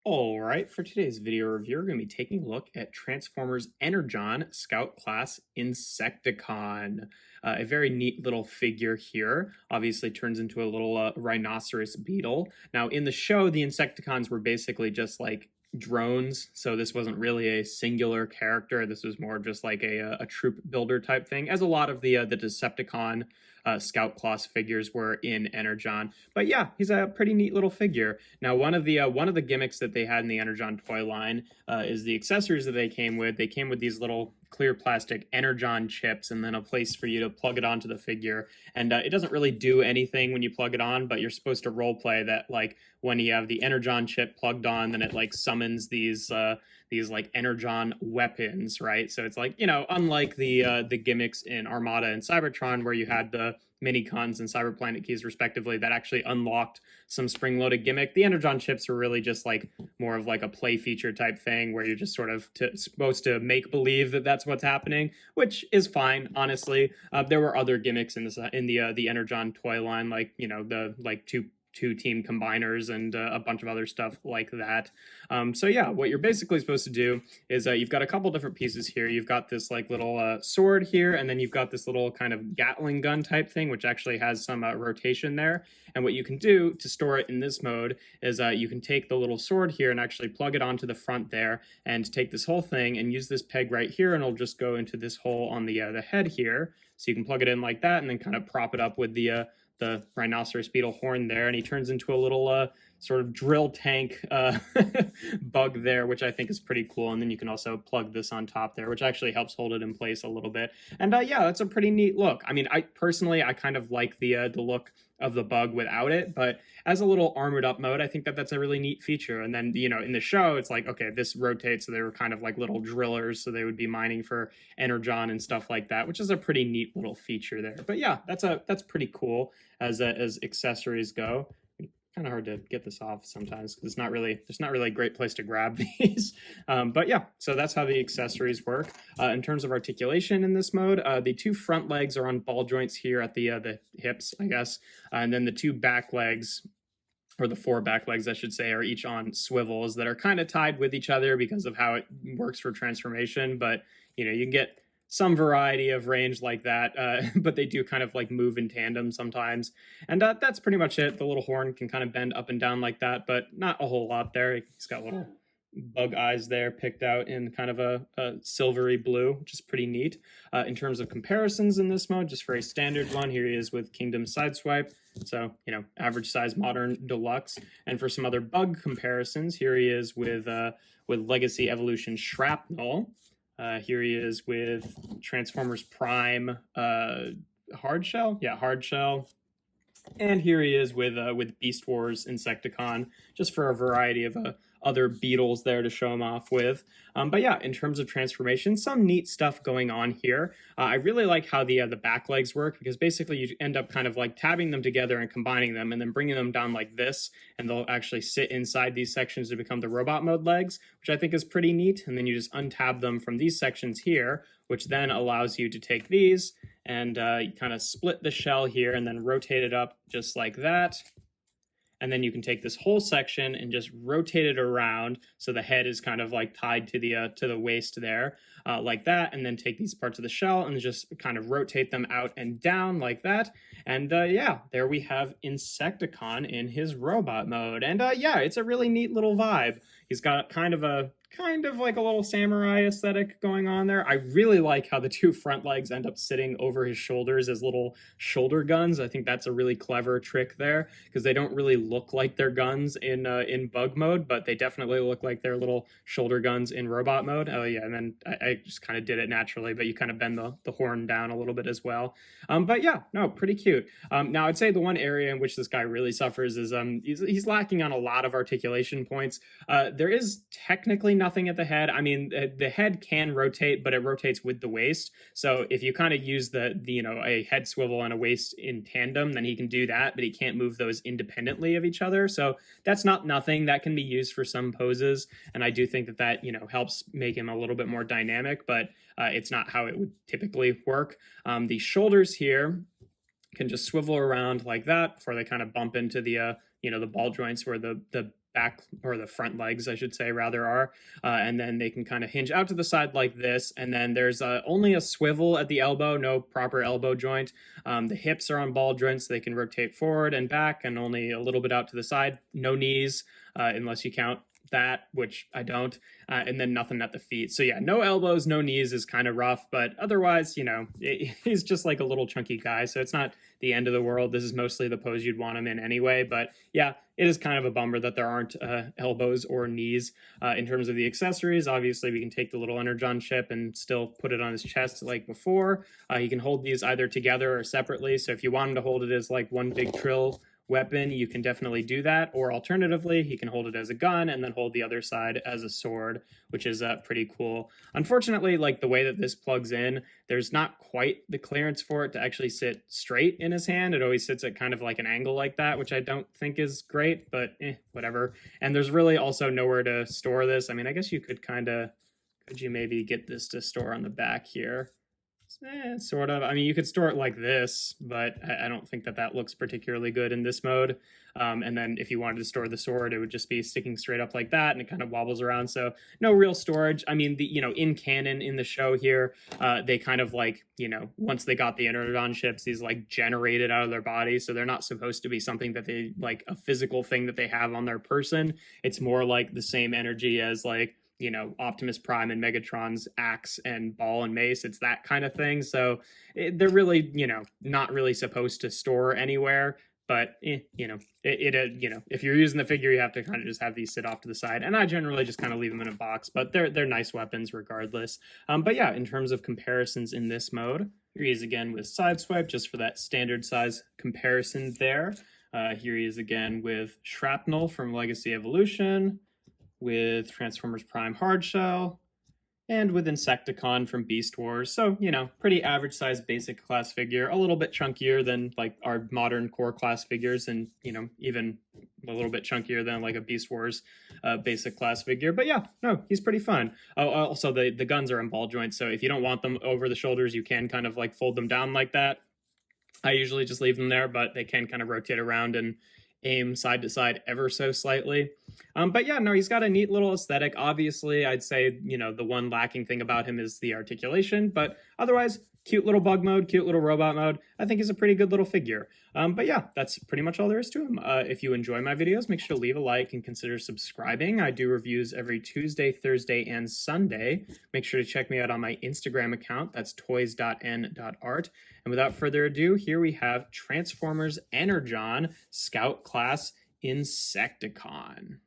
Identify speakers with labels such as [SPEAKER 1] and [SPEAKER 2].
[SPEAKER 1] All right, for today's video review, we're going to be taking a look at Transformers Energon Scout Class Insecticon. A very neat little figure here. Obviously turns into a little rhinoceros beetle. Now, in the show, the Insecticons were basically just like drones, so this wasn't really a singular character. This was more just like a troop builder type thing, as a lot of the Decepticon Scout class figures were in Energon. But yeah, he's a pretty neat little figure. Now, one of the gimmicks that they had in the Energon toy line is the accessories that they came with. They came with these little clear plastic Energon chips and then a place for you to plug it onto the figure. And it doesn't really do anything when you plug it on, but you're supposed to role play that, like, when you have the Energon chip plugged on, then it like summons these like Energon weapons, right? So it's like, you know, unlike the gimmicks in Armada and Cybertron, where you had the Minicons and Cyberplanet keys respectively that actually unlocked some spring-loaded gimmick, the Energon chips were really just like more of like a play feature type thing where you're just sort of supposed to make believe that that's what's happening, which is fine, honestly. There were other gimmicks in the Energon toy line, like, you know, the like two team combiners and a bunch of other stuff like that. So yeah, what you're basically supposed to do is you've got a couple different pieces here. You've got this like little sword here, and then you've got this little kind of Gatling gun type thing, which actually has some rotation there. And what you can do to store it in this mode is you can take the little sword here and actually plug it onto the front there, and take this whole thing and use this peg right here, and it'll just go into this hole on the head here. So you can plug it in like that, and then kind of prop it up with the rhinoceros beetle horn there, and he turns into a little sort of drill tank bug there, which I think is pretty cool. And then you can also plug this on top there, which actually helps hold it in place a little bit. And yeah, that's a pretty neat look. I mean, I personally kind of like the look of the bug without it, but as a little armored up mode, I think that that's a really neat feature. And then, you know, in the show, it's like, okay, this rotates, so they were kind of like little drillers, so they would be mining for Energon and stuff like that, which is a pretty neat little feature there. But yeah, that's pretty cool as accessories go. Kind of hard to get this off sometimes because there's not really a great place to grab these. But yeah, so that's how the accessories work. In terms of articulation in this mode, the two front legs are on ball joints here at the hips, I guess, and then the two back legs, or the four back legs, I should say, are each on swivels that are kind of tied with each other because of how it works for transformation. But, you know, you can get some variety of range like that, but they do kind of like move in tandem sometimes. And that's pretty much it. The little horn can kind of bend up and down like that, but not a whole lot there. He's got little bug eyes there picked out in kind of a silvery blue, which is pretty neat. In terms of comparisons in this mode, just for a standard one, here he is with Kingdom Sideswipe. So, you know, average size modern deluxe. And for some other bug comparisons, here he is with Legacy Evolution Shrapnel. Here he is with Transformers Prime Hardshell. Yeah, Hardshell. And here he is with Beast Wars Insecticon, just for a variety of other beetles there to show him off with. But yeah, in terms of transformation, some neat stuff going on here. I really like how the back legs work, because basically you end up kind of like tabbing them together and combining them and then bringing them down like this, and they'll actually sit inside these sections to become the robot mode legs, which I think is pretty neat. And then you just untab them from these sections here, which then allows you to take these and kind of split the shell here and then rotate it up just like that. And then you can take this whole section and just rotate it around so the head is kind of like tied to the waist there, like that. And then take these parts of the shell and just kind of rotate them out and down like that. And yeah, there we have Insecticon in his robot mode. And yeah, it's a really neat little vibe. He's got kind of like a little samurai aesthetic going on there. I really like how the two front legs end up sitting over his shoulders as little shoulder guns. I think that's a really clever trick there, because they don't really look like they're guns in bug mode, but they definitely look like they're little shoulder guns in robot mode. Oh yeah, and then I just kind of did it naturally, but you kind of bend the horn down a little bit as well. But yeah, no, pretty cute. Now I'd say the one area in which this guy really suffers is he's lacking on a lot of articulation points. There is technically nothing at the head. I mean, the head can rotate, but it rotates with the waist. So if you kind of use the you know, a head swivel and a waist in tandem, then he can do that, but he can't move those independently of each other. So that's not nothing. That can be used for some poses, and I do think that you know, helps make him a little bit more dynamic, but it's not how it would typically work. The shoulders here can just swivel around like that before they kind of bump into the you know, the ball joints where the back, or the front legs, I should say, rather, are. And then they can kind of hinge out to the side like this. And then there's only a swivel at the elbow, no proper elbow joint. The hips are on ball joints, so they can rotate forward and back, and only a little bit out to the side. No knees, unless you count that, which I don't, and then nothing at the feet. So yeah, no elbows, no knees is kind of rough, but otherwise, you know, he's just like a little chunky guy, so it's not the end of the world. This is mostly the pose you'd want him in anyway, but yeah, it is kind of a bummer that there aren't elbows or knees. In terms of the accessories, obviously we can take the little Energon chip and still put it on his chest like before. You can hold these either together or separately, so if you want him to hold it as like one big trill weapon, you can definitely do that, or alternatively he can hold it as a gun and then hold the other side as a sword, which is pretty cool. Unfortunately, like the way that this plugs in, there's not quite the clearance for it to actually sit straight in his hand. It always sits at kind of like an angle like that, which I don't think is great, but whatever. And there's really also nowhere to store this. I mean, I guess you could could you maybe get this to store on the back here? Sort of. I mean, you could store it like this, but I don't think that that looks particularly good in this mode. And then if you wanted to store the sword, it would just be sticking straight up like that, and it kind of wobbles around. So no real storage. I mean, in canon in the show here, they kind of like, once they got the Energon chips, these like generated out of their body. So they're not supposed to be something that they like a physical thing that they have on their person. It's more like the same energy as like, Optimus Prime and Megatron's axe and ball and mace. It's that kind of thing. So they're really, not really supposed to store anywhere. But, if you're using the figure, you have to kind of just have these sit off to the side. And I generally just kind of leave them in a box, but they're nice weapons regardless. But yeah, in terms of comparisons in this mode, here he is again with Sideswipe, just for that standard size comparison there. Here he is again with Shrapnel from Legacy Evolution, with Transformers Prime Hardshell, and with Insecticon from Beast Wars. So, pretty average size basic class figure, a little bit chunkier than like our modern core class figures, and, even a little bit chunkier than like a Beast Wars basic class figure. But yeah, no, he's pretty fun. Oh, also the guns are in ball joints, so if you don't want them over the shoulders, you can kind of like fold them down like that. I usually just leave them there, but they can kind of rotate around and aim side to side ever so slightly. But yeah, no, he's got a neat little aesthetic. Obviously, I'd say, the one lacking thing about him is the articulation, but otherwise, cute little bug mode, cute little robot mode. I think he's a pretty good little figure. But yeah, that's pretty much all there is to him. If you enjoy my videos, make sure to leave a like and consider subscribing. I do reviews every Tuesday, Thursday, and Sunday. Make sure to check me out on my Instagram account. That's toys.n.art. And without further ado, here we have Transformers Energon Scout Class Insecticon.